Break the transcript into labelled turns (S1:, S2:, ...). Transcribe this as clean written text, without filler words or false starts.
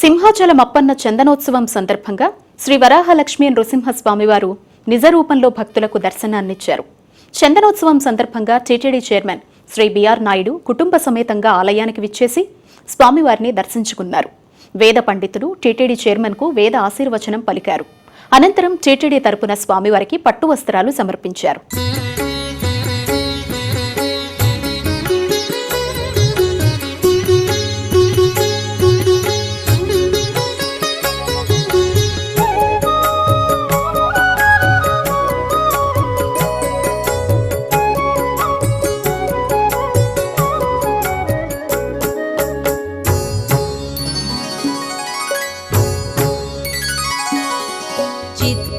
S1: సింహాచలం అప్పన్న చందనోత్సవం సందర్భంగా శ్రీ వరాహలక్ష్మీ నృసింహస్వామివారు నిజ రూపంలో భక్తులకు దర్శనాన్నిచ్చారు. చందనోత్సవం సందర్భంగా టీటీడీ చైర్మన్ శ్రీ బిఆర్ నాయుడు కుటుంబ సమేతంగా ఆలయానికి విచ్చేసి స్వామివారిని దర్శించుకున్నారు. వేద పండితులు టీటీడీ చైర్మన్కు వేద ఆశీర్వచనం పలికారు. అనంతరం టీటీడీ తరపున స్వామివారికి పట్టు వస్త్రాలు సమర్పించారు.
S2: चित्त